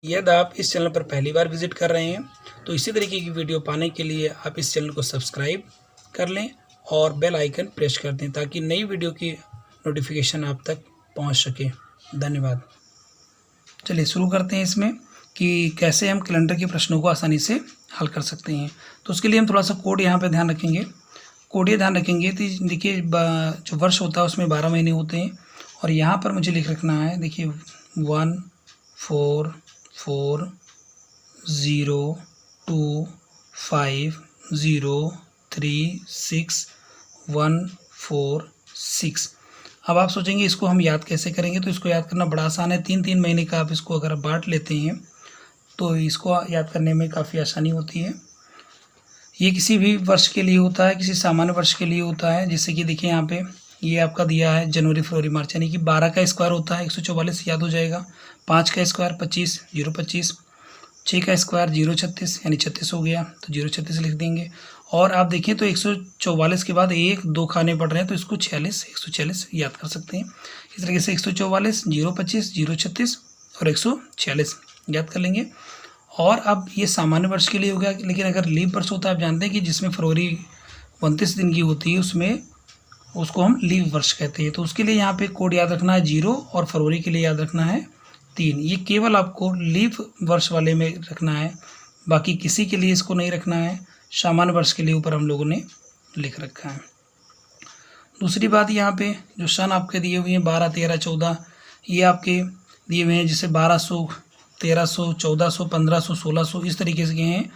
यदि आप इस चैनल पर पहली बार विजिट कर रहे हैं तो इसी तरीके की वीडियो पाने के लिए आप इस चैनल को सब्सक्राइब कर लें और बेल आइकन प्रेस कर दें ताकि नई वीडियो की नोटिफिकेशन आप तक पहुंच सके। धन्यवाद। चलिए शुरू करते हैं इसमें कि कैसे हम कैलेंडर के प्रश्नों को आसानी से हल कर सकते हैं। तो उसके लिए हम थोड़ा सा कोड यहाँ पे ध्यान रखेंगे। कोड ये ध्यान रखेंगे तो देखिए जो वर्ष होता है उसमें 12 महीने होते हैं और यहाँ पर मुझे लिख रखना है। देखिए 1 4 4 0 2 5 0 3 6 1 4 6। अब आप सोचेंगे इसको हम याद कैसे करेंगे, तो इसको याद करना बड़ा आसान है। 3 महीने का आप इसको अगर बांट लेते हैं तो इसको याद करने में काफ़ी आसानी होती है। ये किसी भी वर्ष के लिए होता है, किसी सामान्य वर्ष के लिए होता है। जैसे कि देखिए यहाँ पे ये आपका दिया है जनवरी फरवरी मार्च, यानी कि 12 का स्क्वायर होता है 144 याद हो जाएगा। 5 का स्क्वायर 25 0 25। 6 का स्क्वायर 0 36 यानी 36 हो गया, तो 0 36 लिख देंगे। और आप देखें तो 144 के बाद 1 2 खाने पड़ रहे हैं तो इसको 46 146 याद कर सकते हैं। इस तरीके से 144 0 25 0 36 और 146 याद कर लेंगे। और अब ये सामान्य वर्ष के लिए हो गया, लेकिन अगर लीप वर्ष होता है आप जानते हैं कि जिसमें फरवरी 29 दिन की होती है उसमें उसको हम लीप वर्ष कहते हैं। तो उसके लिए यहाँ पे कोड याद रखना है 0 और फरवरी के लिए याद रखना है 3। ये केवल आपको लीप वर्ष वाले में रखना है, बाकी किसी के लिए इसको नहीं रखना है। सामान्य वर्ष के लिए ऊपर हम लोगों ने लिख रखा है। दूसरी बात यहाँ पे जो सन आपके दिए हुए हैं 12 13 14 ये आपके दिए हुए हैं, जैसे 1200 1300 1400 1500 1600 इस तरीके से के हैं।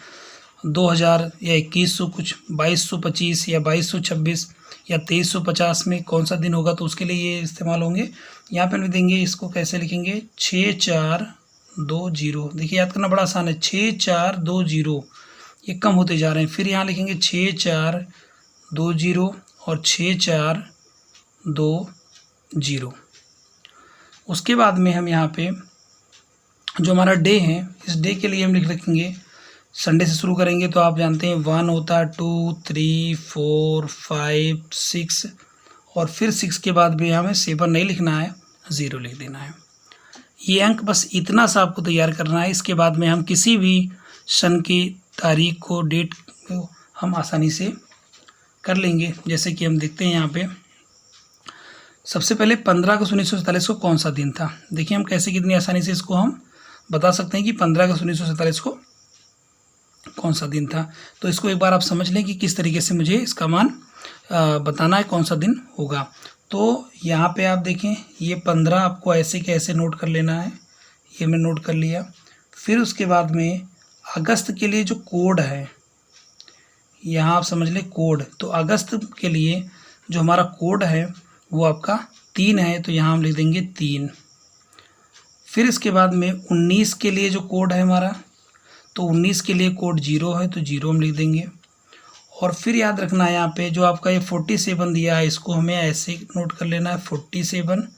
2000 या 2100 कुछ 2225 या 2226 या 2350 में कौन सा दिन होगा तो उसके लिए ये इस्तेमाल होंगे। यहाँ पर भी देंगे, इसको कैसे लिखेंगे 6420। देखिए याद करना बड़ा आसान है, 6420 ये कम होते जा रहे हैं। फिर यहाँ लिखेंगे 6420 और 6420। उसके बाद में हम यहाँ पे जो हमारा डे है इस डे के लिए हम लिख रखेंगे, संडे से शुरू करेंगे तो आप जानते हैं 1 होता है 2 3 4 5 6 और फिर 6 के बाद भी हमें 7 नहीं लिखना है, 0 लिख देना है। ये अंक बस इतना सा आपको तैयार करना है। इसके बाद में हम किसी भी सन की तारीख को डेट को हम आसानी से कर लेंगे। जैसे कि हम देखते हैं यहाँ पे सबसे पहले 15 अगस्त 1947 को कौन सा दिन था। देखिए हम कैसे कितनी आसानी से इसको हम बता सकते हैं कि 15 अगस्त 1947 को कौन सा दिन था। तो इसको एक बार आप समझ लें कि किस तरीके से मुझे इसका मान बताना है, कौन सा दिन होगा। तो यहाँ पे आप देखें ये 15 आपको ऐसे के ऐसे नोट कर लेना है, ये मैं नोट कर लिया। फिर उसके बाद में अगस्त के लिए जो कोड है यहाँ आप समझ लें कोड, तो अगस्त के लिए जो हमारा कोड है वो आपका 3 है, तो यहाँ हम लिख देंगे 3। फिर इसके बाद में 19 के लिए जो कोड है हमारा, तो 19 के लिए कोड 0 है तो 0 हम लिख देंगे। और फिर याद रखना है यहाँ पे जो आपका ये 47 दिया है इसको हमें ऐसे नोट कर लेना है 47।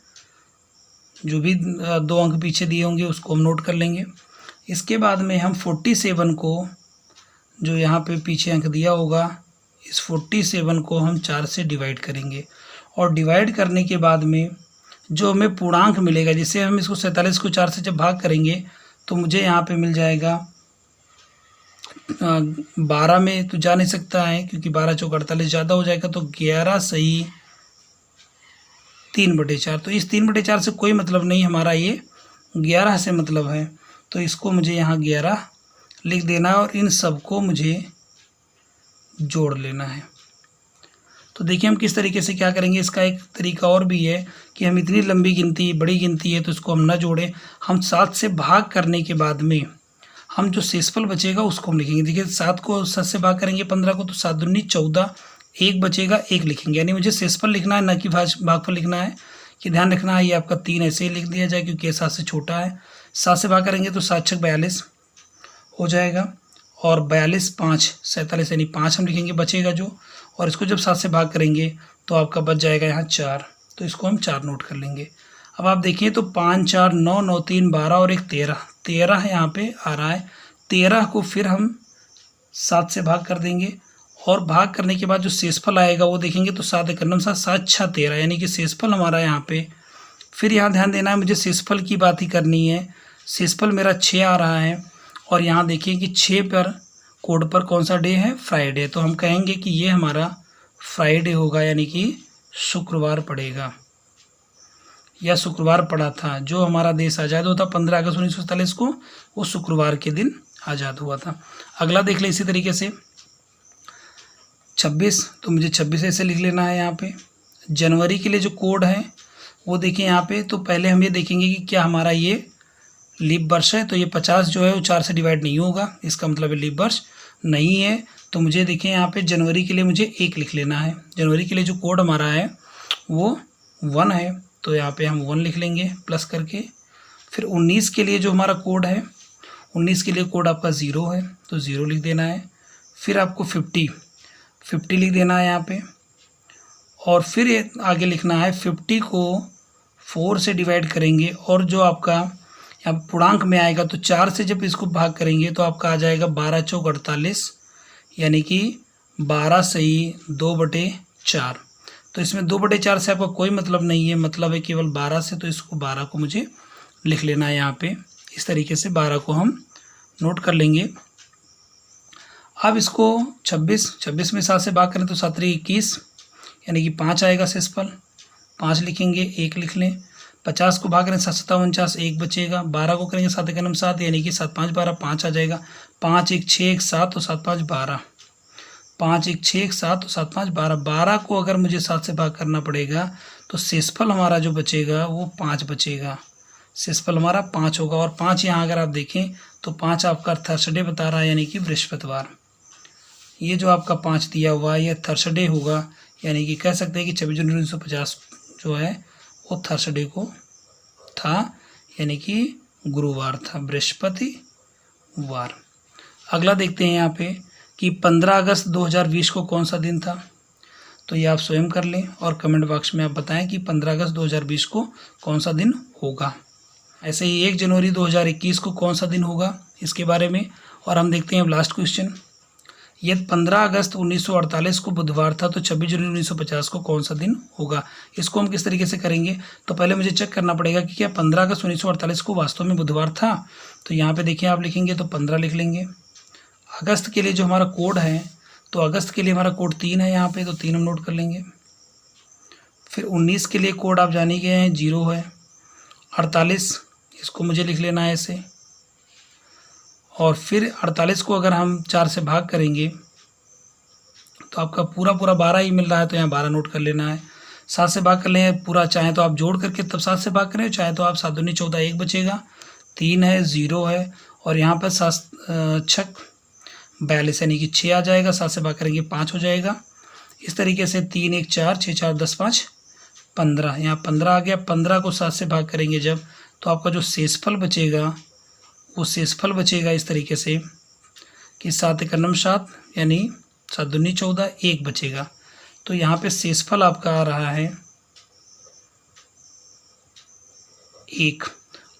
जो भी 2 अंक पीछे दिए होंगे उसको हम नोट कर लेंगे। इसके बाद में हम 47 को जो यहाँ पे पीछे अंक दिया होगा इस 47 को हम 4 से डिवाइड करेंगे और डिवाइड करने के बाद में जो हमें पूर्णांक मिलेगा, जैसे हम इसको 47 को 4 से जब भाग करेंगे तो मुझे यहाँ पे मिल जाएगा 12 में तो जा नहीं सकता है क्योंकि 12 चौक 48 ज़्यादा हो जाएगा, तो 11 सही 3/4। तो इस 3/4 से कोई मतलब नहीं, हमारा ये 11 से मतलब है, तो इसको मुझे यहाँ 11 लिख देना है और इन सबको मुझे जोड़ लेना है। तो देखिए हम किस तरीके से क्या करेंगे। इसका एक तरीका और भी है कि हम इतनी लंबी गिनती बड़ी गिनती है तो इसको हम ना जोड़ें, हम 7 से भाग करने के बाद में हम जो शेषफल बचेगा उसको हम लिखेंगे। देखिए 7 को 7 से भाग करेंगे 15 को तो 7 दूनी 14, 1 बचेगा 1 लिखेंगे, यानी मुझे शेषफल लिखना है ना कि भागफल लिखना है। कि ध्यान रखना है ये आपका 3 ऐसे ही लिख दिया जाए क्योंकि ये 7 से छोटा है। 7 से भाग करेंगे तो 7 छक 42 हो जाएगा और 42 5 47 यानी 5 हम लिखेंगे बचेगा जो, और इसको जब 7 से भाग करेंगे तो आपका बच जाएगा यहाँ 4, तो इसको हम 4 नोट कर लेंगे। अब आप देखिए तो 5 4 9 9 3 12 और 1 13 है यहाँ पे आ रहा है। 13 को फिर हम 7 से भाग कर देंगे और भाग करने के बाद जो शेषफल आएगा वो देखेंगे तो 7 1 9 7 7 6 13, यानी कि शेषफल हमारा यहाँ पे। फिर यहाँ ध्यान देना है, मुझे शेषफल की बात ही करनी है। शेषफल मेरा 6 आ रहा है और यहाँ देखिए कि 6 पर कोड पर कौन सा डे है, फ्राइडे। तो हम कहेंगे कि ये हमारा फ्राइडे होगा, यानी कि शुक्रवार पड़ेगा या शुक्रवार पड़ा था। जो हमारा देश आज़ाद हुआ था 15 अगस्त 1947 को, वो शुक्रवार के दिन आज़ाद हुआ था। अगला देख लें इसी तरीके से 26, तो मुझे 26 ऐसे लिख लेना है। यहाँ पे जनवरी के लिए जो कोड है वो देखिए यहाँ पे। तो पहले हम ये देखेंगे कि क्या हमारा ये लीप वर्ष है। तो ये 50 जो है वो 4 से डिवाइड नहीं होगा, इसका मतलब है लीप वर्ष नहीं है। तो मुझे देखिए यहाँ पे जनवरी के लिए मुझे 1 लिख लेना है। जनवरी के लिए जो कोड हमारा है वो 1 है, तो यहाँ पे हम 1 लिख लेंगे प्लस करके। फिर 19 के लिए जो हमारा कोड है, 19 के लिए कोड आपका 0 है, तो 0 लिख देना है। फिर आपको 50 लिख देना है यहाँ पे। और फिर आगे लिखना है 50 को 4 से डिवाइड करेंगे और जो आपका यहाँ पूर्णांक में आएगा तो 4 से जब इसको भाग करेंगे तो आपका आ जाएगा 12 चौक 48, यानी कि 12 सही 2/4। तो इसमें 2/4 से आपका कोई मतलब नहीं है, मतलब है केवल 12 से। तो इसको 12 को मुझे लिख लेना है यहाँ पे। इस तरीके से 12 को हम नोट कर लेंगे। अब इसको 26 में 7 से भाग करें तो 7 3 21, यानी कि 5 आएगा शेषफल। 5 लिखेंगे, 1 लिख लें। 50 को भाग करें 7 7 49, 1 बचेगा। 12 को करेंगे 7 1 7, यानी कि 7 5 12, 5 आ जाएगा। 5 1 6 1 7 और 7 5 12, 5 1 6 1 7 और 7 5 12। 12 को अगर मुझे 7 से भाग करना पड़ेगा तो शेषफल हमारा जो बचेगा वो 5 बचेगा। शेषफल हमारा 5 होगा। और 5 यहाँ अगर आप देखें तो 5 आपका थर्सडे बता रहा है, यानी कि बृहस्पतिवार। ये जो आपका 5 दिया हुआ है ये थर्सडे होगा, यानी कि कह सकते हैं कि 26 जनवरी 1950 जो है वो थर्सडे को था, यानी कि गुरुवार था, बृहस्पतिवार। अगला देखते हैं यहाँ पे कि 15 अगस्त 2020 को कौन सा दिन था। तो ये आप स्वयं कर लें और कमेंट बॉक्स में आप बताएं कि 15 अगस्त 2020 को कौन सा दिन होगा। ऐसे ही 1 जनवरी 2021 को कौन सा दिन होगा इसके बारे में। और हम देखते हैं अब लास्ट क्वेश्चन। यदि 15 अगस्त 1948 को बुधवार था तो 26 जनवरी 1950 को कौन सा दिन होगा। इसको हम किस तरीके से करेंगे, तो पहले मुझे चेक करना पड़ेगा कि क्या 15 अगस्त 1948 को वास्तव में बुधवार था। तो यहाँ पे देखिए आप लिखेंगे तो 15 लिख लेंगे। अगस्त के लिए जो हमारा कोड है, तो अगस्त के लिए हमारा कोड 3 है यहाँ पे, तो 3 हम नोट कर लेंगे। फिर 19 के लिए कोड आप जान ही गए हैं 0 है। 48 इसको मुझे लिख लेना है ऐसे। और फिर 48 को अगर हम 4 से भाग करेंगे तो आपका पूरा 12 ही मिल रहा है, तो यहाँ 12 नोट कर लेना है। 7 से भाग कर लें पूरा, चाहे तो आप जोड़ करके तब 7 से भाग करें, चाहे तो आप 7 दूनी 14, 1 बचेगा। 3 है, 0 है और यहाँ पर 7 छक 42, यानी कि 6 आ जाएगा। 7 से भाग करेंगे 5 हो जाएगा। इस तरीके से 3 1 4 6 4 10 5 15, यहाँ 15 आ गया। 15 को 7 से भाग करेंगे जब, तो आपका जो शेषफल बचेगा वो शेषफल बचेगा इस तरीके से कि 7 1 9 7, यानी 7 दूनी 14, 1 बचेगा। तो यहाँ पे शेषफल आपका आ रहा है 1।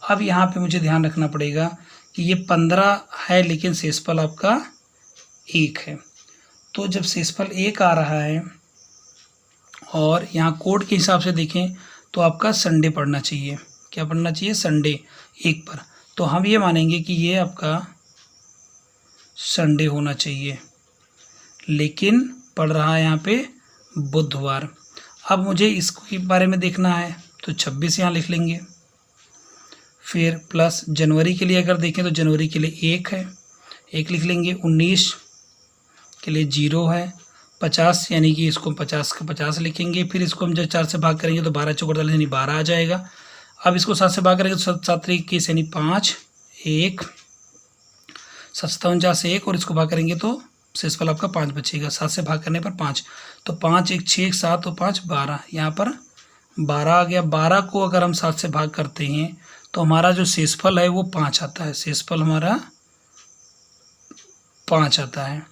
अब यहाँ पे मुझे ध्यान रखना पड़ेगा कि ये 15 है लेकिन शेषफल आपका 1 है। तो जब शेषफल 1 आ रहा है और यहाँ कोड के हिसाब से देखें तो आपका संडे पढ़ना चाहिए। क्या पढ़ना चाहिए? संडे 1 पर। तो हम ये मानेंगे कि ये आपका संडे होना चाहिए, लेकिन पढ़ रहा है यहाँ पे बुधवार। अब मुझे इसके बारे में देखना है, तो 26 यहाँ लिख लेंगे। फिर प्लस जनवरी के लिए अगर देखें तो जनवरी के लिए 1 है, 1 लिख लेंगे। 19 के लिए 0 है। 50 यानी कि इसको 50 का 50 लिखेंगे। फिर इसको हम जब 4 से भाग करेंगे तो 12 चौक 48 यानी 12 आ जाएगा। अब इसको 7 से भाग करेंगे तो 7 3 21 यानी 5 1 7 7 49 1 और इसको भाग करेंगे तो शेषफल आपका 5 बचेगा। 7 से भाग करने पर 5, तो 5 1 6 1 7 और 5 12, यहाँ पर 12 आ गया। 12 को अगर हम 7 से भाग करते हैं तो हमारा जो शेषफल है वो 5 आता है। शेषफल हमारा 5 आता है।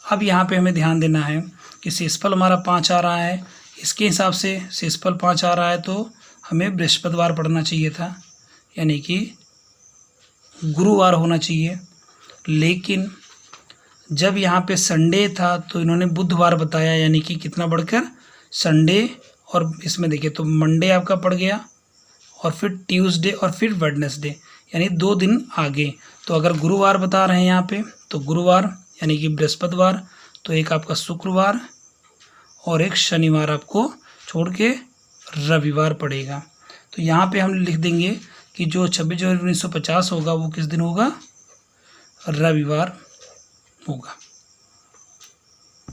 अब यहाँ पे हमें ध्यान देना है कि शेषफल हमारा 5 आ रहा है, इसके हिसाब से शेषफल 5 आ रहा है तो हमें बृहस्पतिवार पढ़ना चाहिए था, यानी कि गुरुवार होना चाहिए। लेकिन जब यहाँ पे संडे था तो इन्होंने बुधवार बताया, यानी कि कितना बढ़कर संडे। और इसमें देखिए तो मंडे आपका पड़ गया और फिर ट्यूसडे और फिर वेडनेसडे, यानी 2 दिन आगे। तो अगर गुरुवार बता रहे हैं यहाँ पे तो गुरुवार यानी कि बृहस्पतिवार, तो एक आपका शुक्रवार और एक शनिवार आपको छोड़ के रविवार पड़ेगा। तो यहाँ पे हम लिख देंगे कि जो 26 जनवरी 1950 होगा वो किस दिन होगा, रविवार होगा।